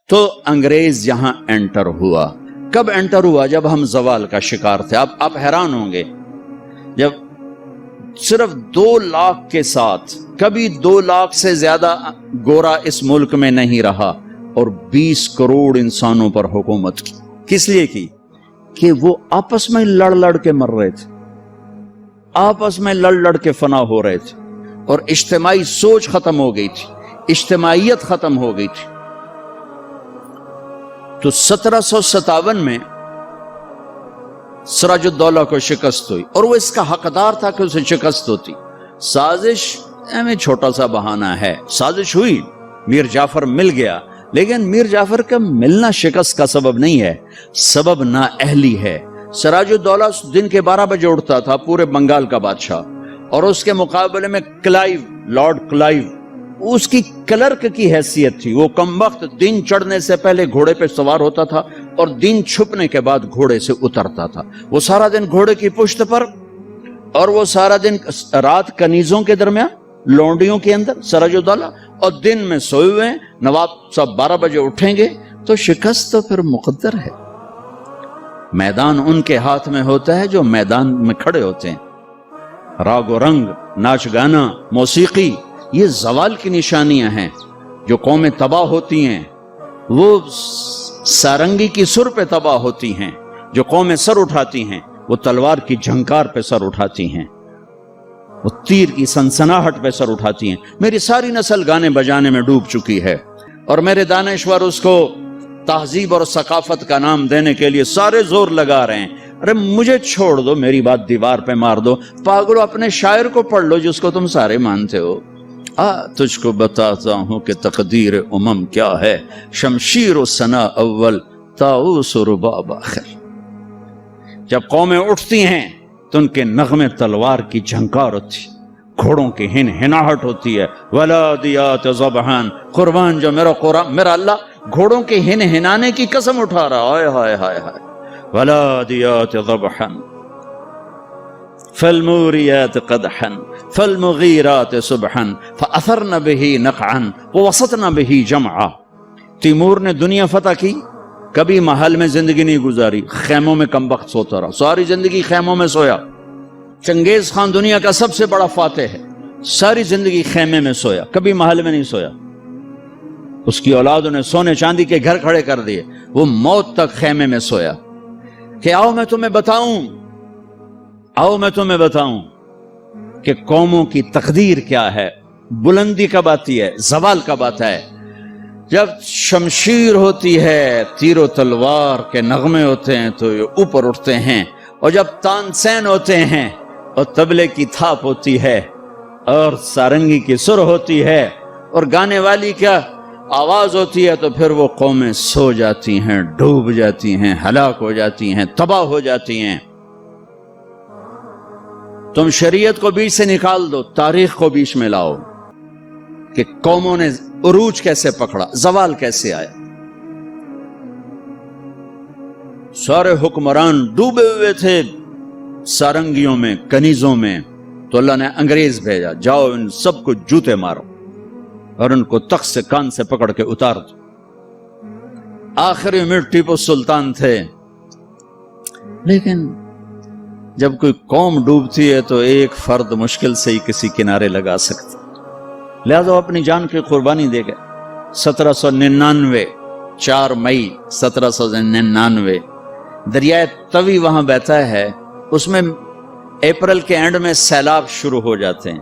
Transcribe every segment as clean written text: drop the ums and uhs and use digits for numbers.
تو انگریز یہاں انٹر ہوا. کب انٹر ہوا؟ جب ہم زوال کا شکار تھے. آپ حیران ہوں گے، جب صرف 2 لاکھ کے ساتھ، کبھی 2 لاکھ سے زیادہ گورا اس ملک میں نہیں رہا، اور 20 کروڑ انسانوں پر حکومت کی. کس لیے کی؟ کہ وہ آپس میں لڑ کے مر رہے تھے، آپس میں لڑ کے فنا ہو رہے تھے، اور اجتماعی سوچ ختم ہو گئی تھی، اجتماعیت ختم ہو گئی تھی. تو 1757 میں سراج الدولہ کو شکست ہوئی، اور وہ اس کا حقدار تھا کہ اسے شکست ہوتی. سازش میں چھوٹا سا بہانہ ہے، سازش ہوئی، میر جعفر مل گیا، لیکن میر جعفر کا ملنا شکست کا سبب نہیں ہے، سبب نااہلی ہے. سراج الدولہ دن کے 12 بجے اٹھتا تھا، پورے بنگال کا بادشاہ، اور اس کے مقابلے میں کلائیو، لارڈ کلائیو، اس کی کلرک کی حیثیت تھی. وہ کم وقت دن چڑھنے سے پہلے گھوڑے پہ سوار ہوتا تھا، اور دن چھپنے کے بعد گھوڑے سے اترتا تھا. وہ سارا دن گھوڑے کی پشت پر، اور وہ سارا دن رات کنیزوں کے درمیان، لونڈیوں کے اندر سراج الدولہ، اور دن میں سوئے ہوئے ہیں. نواب صاحب 12 بجے اٹھیں گے تو شکست تو پھر مقدر ہے. میدان ان کے ہاتھ میں ہوتا ہے جو میدان میں کھڑے ہوتے ہیں. راگ و رنگ، ناچ گانا، موسیقی، یہ زوال کی نشانیاں ہیں. جو قومیں تباہ ہوتی ہیں وہ سارنگی کی سر پہ تباہ ہوتی ہیں. جو قومیں سر اٹھاتی ہیں وہ تلوار کی جھنکار پہ سر اٹھاتی ہیں، وہ تیر کی سنسناہٹ پہ سر اٹھاتی ہیں. میری ساری نسل گانے بجانے میں ڈوب چکی ہے، اور میرے دانشور اس کو تہذیب اور ثقافت کا نام دینے کے لیے سارے زور لگا رہے ہیں. ارے مجھے چھوڑ دو، میری بات دیوار پہ مار دو. پاگلو، اپنے شاعر کو پڑھ لو جس کو تم سارے مانتے ہو. تجھ کو بتاتا ہوں کہ تقدیر امم کیا ہے، شمشیر و ثنا اول، طاؤس و رباب آخر. جب قومیں اٹھتی ہیں تو ان کے نغمے تلوار کی جھنکار ہوتی، گھوڑوں کی ہن ہناہٹ ہوتی ہے. ولادیات ذبحان، قربان جو میرا اللہ گھوڑوں کے ہن ہنانے کی قسم اٹھا رہا. ہائے ہائے ہائے ہائے. ولادیات ذبحان فالموریات قدحا فالمغیرات صبحا فاثرن به نقعا ووسطن به جمعا. تیمور نے دنیا فتح کی، کبھی محل میں زندگی نہیں گزاری، خیموں میں کم وقت سوتا رہا، ساری زندگی خیموں میں سویا. چنگیز خان دنیا کا سب سے بڑا فاتح ہے، ساری زندگی خیمے میں سویا، کبھی محل میں نہیں سویا. اس کی اولادوں نے سونے چاندی کے گھر کھڑے کر دیے، وہ موت تک خیمے میں سویا. کہ آؤ میں تمہیں بتاؤں کہ قوموں کی تقدیر کیا ہے، بلندی کب آتی ہے، زوال کب آتا ہے. جب شمشیر ہوتی ہے، تیر و تلوار کے نغمے ہوتے ہیں تو یہ اوپر اٹھتے ہیں، اور جب تانسین ہوتے ہیں اور طبلے کی تھاپ ہوتی ہے اور سارنگی کی سر ہوتی ہے اور گانے والی کیا آواز ہوتی ہے، تو پھر وہ قومیں سو جاتی ہیں، ڈوب جاتی ہیں، ہلاک ہو جاتی ہیں، تباہ ہو جاتی ہیں. تم شریعت کو بیچ سے نکال دو، تاریخ کو بیچ میں لاؤ کہ قوموں نے عروج کیسے پکڑا، زوال کیسے آیا. سارے حکمران ڈوبے ہوئے تھے سارنگیوں میں، کنیزوں میں، تو اللہ نے انگریز بھیجا، جاؤ ان سب کو جوتے مارو اور ان کو تخت سے کان سے پکڑ کے اتار دو. آخری میں ٹیپو سلطان تھے، لیکن جب کوئی قوم ڈوبتی ہے تو ایک فرد مشکل سے ہی کسی کنارے لگا سکتا، لہذا وہ اپنی جان کی قربانی دے گئے. 1799 4 مئی 1799 دریائے توی وہاں بہتا ہے، اس میں اپریل کے اینڈ میں سیلاب شروع ہو جاتے ہیں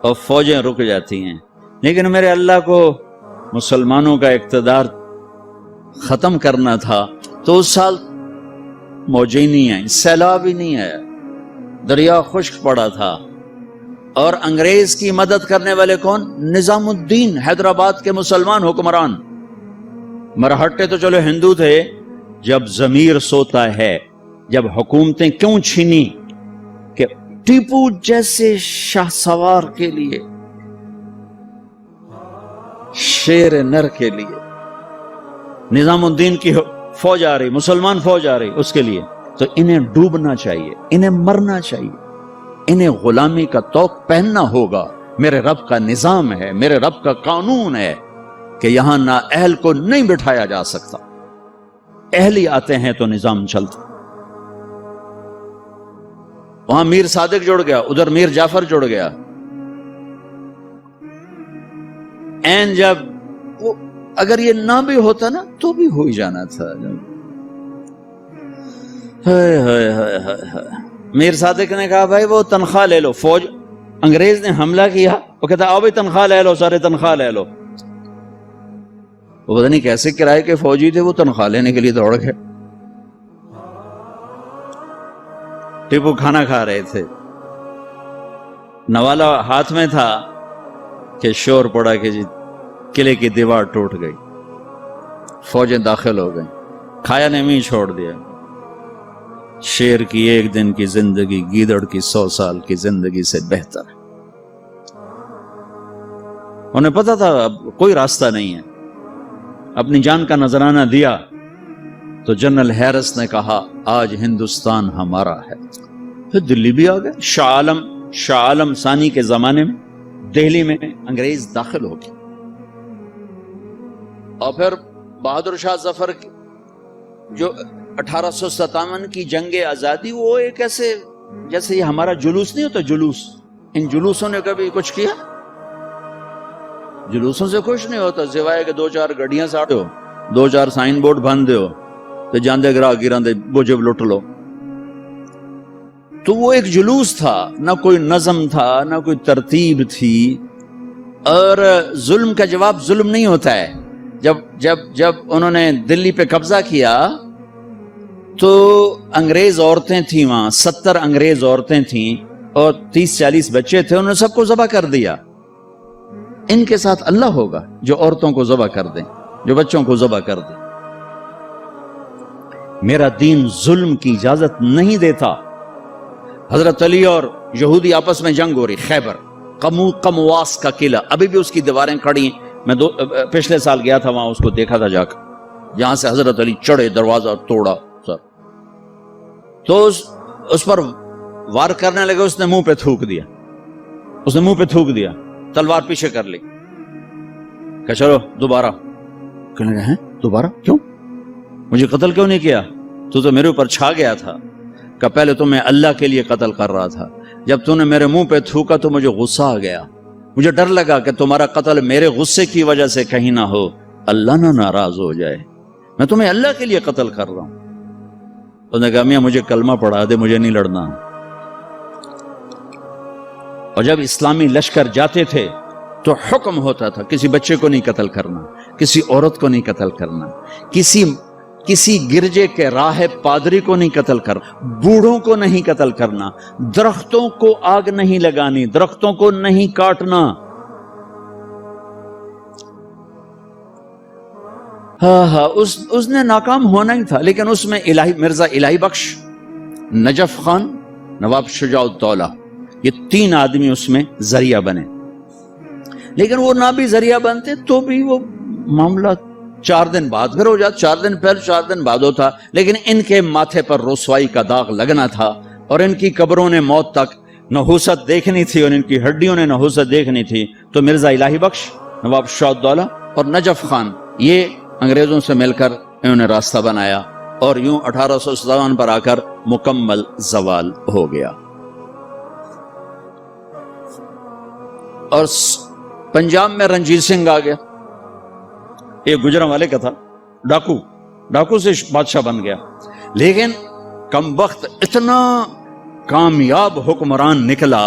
اور فوجیں رک جاتی ہیں. لیکن میرے اللہ کو مسلمانوں کا اقتدار ختم کرنا تھا، تو اس سال موجیں نہیں آئیں، سیلاب ہی نہیں آیا، دریا خشک پڑا تھا. اور انگریز کی مدد کرنے والے کون؟ نظام الدین، حیدرآباد کے مسلمان حکمران. مرہٹے تو چلو ہندو تھے. جب ضمیر سوتا ہے، جب حکومتیں کیوں چھینی؟ کہ ٹیپو جیسے شاہ سوار کے لیے، شیر نر کے لیے نظام الدین کی فوج آ رہی، مسلمان فوج آ رہی، اس کے لیے تو انہیں ڈوبنا چاہیے، انہیں مرنا چاہیے، انہیں غلامی کا طوق پہننا ہوگا. میرے رب کا نظام ہے، میرے رب کا قانون ہے کہ یہاں نااہل کو نہیں بٹھایا جا سکتا، اہل ہی آتے ہیں تو نظام چلتا۔ وہاں میر صادق جڑ گیا، ادھر میر جعفر جڑ گیا۔ این جب اگر یہ نہ بھی ہوتا نا تو بھی ہو ہی جانا تھا۔ میر صادق نے کہا بھائی وہ تنخواہ لے لو، فوج انگریز نے حملہ کیا، وہ کہتا آؤ بھائی تنخواہ لے لو، سارے تنخواہ لے لو۔ وہ پتہ نہیں کیسے کرائے کے فوجی تھے، وہ تنخواہ لینے کے لیے دوڑ گئے۔ ٹیپو کھانا کھا رہے تھے، نوالا ہاتھ میں تھا کہ شور پڑا کہ جی قلعے کی دیوار ٹوٹ گئی، فوجیں داخل ہو گئیں، کھایا نے بھی چھوڑ دیا۔ شیر کی ایک دن کی زندگی گیدڑ کی 100 سال کی زندگی سے بہتر ہے۔ انہیں پتا تھا اب کوئی راستہ نہیں ہے، اپنی جان کا نذرانہ دیا تو جنرل ہیرس نے کہا آج ہندوستان ہمارا ہے۔ پھر دلی بھی آ گئے، شاہ عالم ثانی کے زمانے میں دہلی میں انگریز داخل ہو گئے، اور پھر بہادر شاہ ظفر جو 1857 کی جنگ آزادی، وہ ایک ایسے جیسے یہ ہمارا جلوس نہیں ہوتا، جلوس، ان جلوسوں نے کبھی کچھ کیا؟ جلوسوں سے کچھ نہیں ہوتا سوائے کہ 2-4 گڈیاں ساڑو، 2-4 سائن بورڈ بن دیو تے جاندے گراہ گیران دے بوجب لٹ لو۔ تو وہ ایک جلوس تھا، نہ کوئی نظم تھا، نہ کوئی ترتیب تھی۔ اور ظلم کا جواب ظلم نہیں ہوتا ہے۔ جب انہوں نے دلی پہ قبضہ کیا تو انگریز عورتیں تھیں وہاں، 70 انگریز عورتیں تھیں اور 30-40 بچے تھے، انہوں نے سب کو ذبح کر دیا۔ ان کے ساتھ اللہ ہوگا جو عورتوں کو ذبح کر دیں، جو بچوں کو ذبح کر دیں۔ میرا دین ظلم کی اجازت نہیں دیتا۔ حضرت علی اور یہودی آپس میں جنگ ہو رہی، خیبر قمواس کا قلعہ، ابھی بھی اس کی دیواریں کھڑی ہیں۔ میں پچھلے سال گیا تھا وہاں، اس کو دیکھا تھا جا کر، جہاں سے حضرت علی چڑھے، دروازہ توڑا سر، تو اس پر وار کرنے لگے، اس نے منہ پہ تھوک دیا، تلوار پیچھے کر لی، کہ چلو دوبارہ۔ کہنے لگے ہیں دوبارہ کیوں؟ مجھے قتل کیوں نہیں کیا؟ تو میرے اوپر چھا گیا تھا، کہ پہلے تو میں اللہ کے لیے قتل کر رہا تھا، جب تو نے میرے منہ پہ تھوکا تو مجھے غصہ آ گیا، مجھے ڈر لگا کہ تمہارا قتل میرے غصے کی وجہ سے کہیں نہ ہو، اللہ نہ ناراض ہو جائے، میں تمہیں اللہ کے لیے قتل کر رہا ہوں۔ انہوں نے کہا میاں مجھے کلمہ پڑھا دے، مجھے نہیں لڑنا۔ اور جب اسلامی لشکر جاتے تھے تو حکم ہوتا تھا کسی بچے کو نہیں قتل کرنا، کسی عورت کو نہیں قتل کرنا، کسی گرجے کے راہب پادری کو نہیں قتل کرنا، بوڑھوں کو نہیں قتل کرنا، درختوں کو آگ نہیں لگانی، درختوں کو نہیں کاٹنا۔ اس نے ناکام ہونا ہی تھا، لیکن اس میں مرزا الہی بخش، نجف خان، نواب شجاع الدولہ، یہ 3 آدمی اس میں ذریعہ بنے۔ لیکن وہ نہ بھی ذریعہ بنتے تو بھی وہ معاملہ 4 دن بعد پھر ہو جاتا، 4 دن پہلے 4 دن بعد ہوتا، لیکن ان کے ماتھے پر رسوائی کا داغ لگنا تھا، اور ان کی قبروں نے موت تک نحوست دیکھنی تھی، اور ان کی ہڈیوں نے نحوست دیکھنی تھی۔ تو مرزا الہی بخش، نواب شجاع الدولہ اور نجف خان، یہ انگریزوں سے مل کر انہوں نے راستہ بنایا، اور یوں 1857 پر آ کر مکمل زوال ہو گیا۔ اور پنجاب میں رنجیت سنگھ آ گیا، ایک گجرانوالے کا تھا، ڈاکو سے بادشاہ بن گیا، لیکن کم وقت اتنا کامیاب حکمران نکلا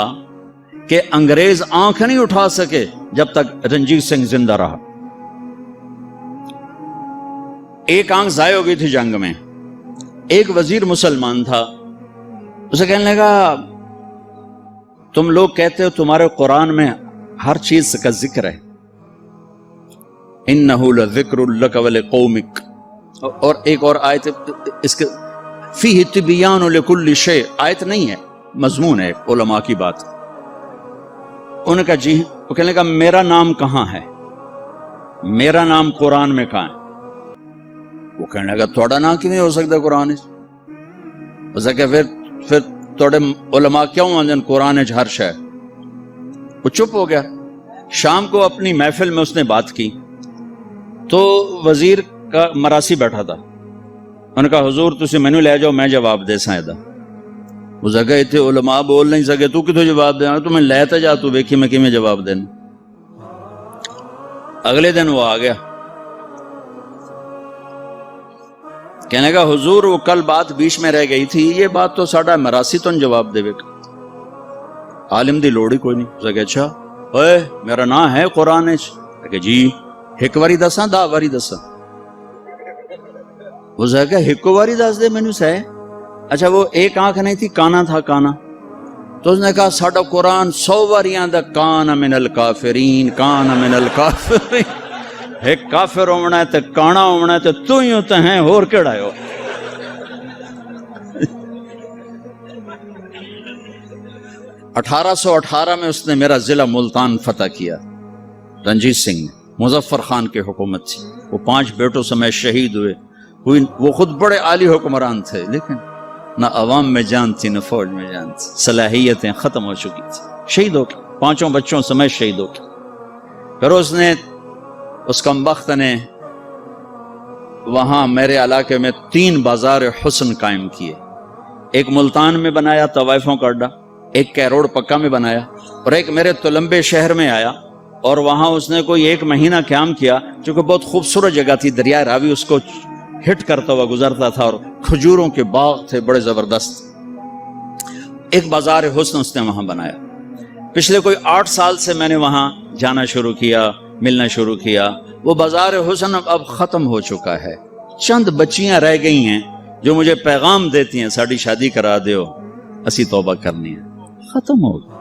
کہ انگریز آنکھ نہیں اٹھا سکے جب تک رنجیت سنگھ زندہ رہا۔ ایک آنکھ ضائع ہو گئی تھی جنگ میں، ایک وزیر مسلمان تھا، اسے کہنے لگا تم لوگ کہتے ہو تمہارے قرآن میں ہر چیز کا ذکر ہے، انہو لذکر لک ولقومک، اور ایک اور آیت اس کے فیہ تبیان لکل شیء، آیت نہیں ہے، مضمون ہے، علماء کی بات۔ انہوں نے کہا جی، وہ کہنے لگا میرا نام کہاں ہے، میرا نام قرآن میں کہاں ہے؟ وہ کہنے لگا تھوڑا نام کیوں نہیں ہو سکتا قرآن؟ اس کہ پھر توڑے علماء کیوں آندن قرآن ہر شے؟ وہ چپ ہو گیا۔ شام کو اپنی محفل میں اس نے بات کی تو وزیر کا مراسی بیٹھا تھا، انہوں نے کہا حضور تسی مینو لے جاؤ میں جواب دے سا دا۔ اس جگہ اتنے علماء بول نہیں سکے، تو کتوں جواب دینا؟ تو میں لے تا جا، تو ویکھی میں کیویں جواب دینا۔ اگلے دن وہ آ گیا، کہنے کا حضور وہ کل بات بیچ میں رہ گئی تھی، یہ بات تو ساڈا مراسی تو جواب دے گا، عالم دی لوڑ ہی کوئی نہیں۔ اس اچھا اوے میرا نام ہے قرآن کہ جی ایک واری دساں 10 واری دساں؟ وہ کہ ایک واری دس دے مینوں سہ۔ اچھا وہ ایک آنکھ نہیں تھی، کانا تھا، کانا۔ تو اس نے کہا ساڈا قرآن 100 واریاں دا کان من الکافرین، کان من الکافرین، ایک کافر ہونا ہے تے کانا ہونا ہے تے تو ہی ہوتا ہے، اور کیڑا ہے؟ 1818 میں اس نے میرا ضلع ملتان فتح کیا، رنجیت سنگھ نے، مظفر خان کی حکومت تھی، وہ 5 بیٹوں سمیت شہید ہوئے۔ وہ خود بڑے عالی حکمران تھے، لیکن نہ عوام میں جان تھی نہ فوج میں جان تھی، صلاحیتیں ختم ہو چکی تھی، شہید ہو کے 5 بچوں سمیت شہید ہو کے۔ پھر اس کمبخت نے وہاں میرے علاقے میں 3 بازار حسن قائم کیے، ایک ملتان میں بنایا طوائفوں کا اڈا، ایک کیروڑ پکا میں بنایا، اور ایک میرے تلمبے شہر میں آیا، اور وہاں اس نے کوئی 1 مہینہ قیام کیا، چونکہ بہت خوبصورت جگہ تھی، دریائے راوی اس کو ہٹ کرتا ہوا گزرتا تھا، اور کھجوروں کے باغ تھے بڑے زبردست۔ ایک بازار حسن اس نے وہاں بنایا۔ پچھلے کوئی 8 سال سے میں نے وہاں جانا شروع کیا، ملنا شروع کیا۔ وہ بازار حسن اب ختم ہو چکا ہے، چند بچیاں رہ گئی ہیں جو مجھے پیغام دیتی ہیں ساڑی شادی کرا دیو، اسی توبہ کرنی ہے، ختم ہو گئی۔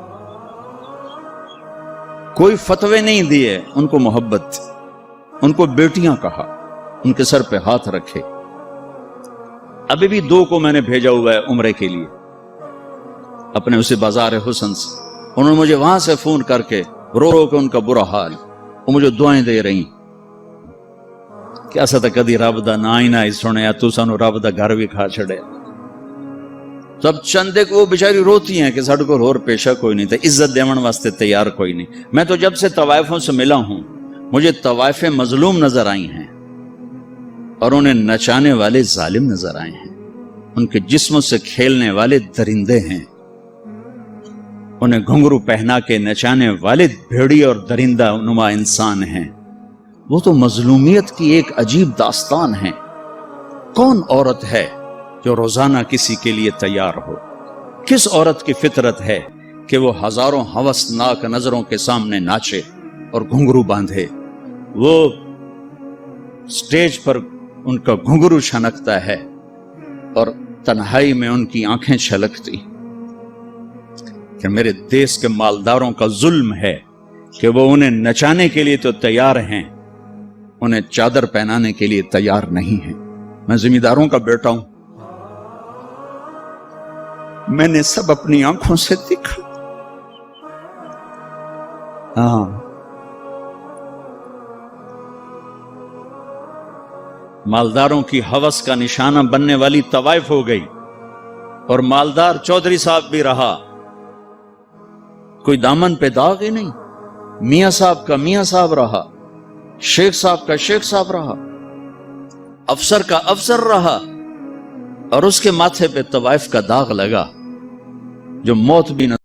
کوئی فتوے نہیں دیے، ان کو محبت، ان کو بیٹیاں کہا، ان کے سر پہ ہاتھ رکھے۔ ابھی بھی 2 کو میں نے بھیجا ہوا ہے عمرے کے لیے اپنے اسی بازار حسن سے، انہوں نے مجھے وہاں سے فون کر کے رو رو کے ان کا برا حال، وہ مجھے دعائیں دے رہی کہ ایسا تو کدی رب دا نا ہی نہ سنیا، تو سانو رب دا گھر بھی کھا چھڑے۔ تب چند ایک وہ بیچاری روتی ہیں کہ ساڈے کو اور پیشہ کوئی نہیں تھا، عزت دیون واسطے تیار کوئی نہیں۔ میں تو جب سے طوائفوں سے ملا ہوں مجھے طوائفیں مظلوم نظر آئی ہیں، اور انہیں نچانے والے ظالم نظر آئے ہیں، ان کے جسموں سے کھیلنے والے درندے ہیں، انہیں گھنگرو پہنا کے نچانے والے بھیڑی اور درندہ نما انسان ہیں۔ وہ تو مظلومیت کی ایک عجیب داستان ہے۔ کون عورت ہے جو روزانہ کسی کے لیے تیار ہو؟ کس عورت کی فطرت ہے کہ وہ ہزاروں ہوسناک نظروں کے سامنے ناچے اور گھنگرو باندھے؟ وہ سٹیج پر ان کا گھنگرو چھنکتا ہے اور تنہائی میں ان کی آنکھیں چھلکتی کہ میرے دیس کے مالداروں کا ظلم ہے کہ وہ انہیں نچانے کے لیے تو تیار ہیں، انہیں چادر پہنانے کے لیے تیار نہیں ہیں۔ میں زمینداروں کا بیٹا ہوں، میں نے سب اپنی آنکھوں سے دیکھا۔ ہاں، مالداروں کی ہوس کا نشانہ بننے والی طوائف ہو گئی، اور مالدار چودھری صاحب بھی رہا، کوئی دامن پہ داغ ہی نہیں۔ میاں صاحب کا میاں صاحب رہا، شیخ صاحب کا شیخ صاحب رہا، افسر کا افسر رہا، اور اس کے ماتھے پہ طوائف کا داغ لگا جو موت بھی نہ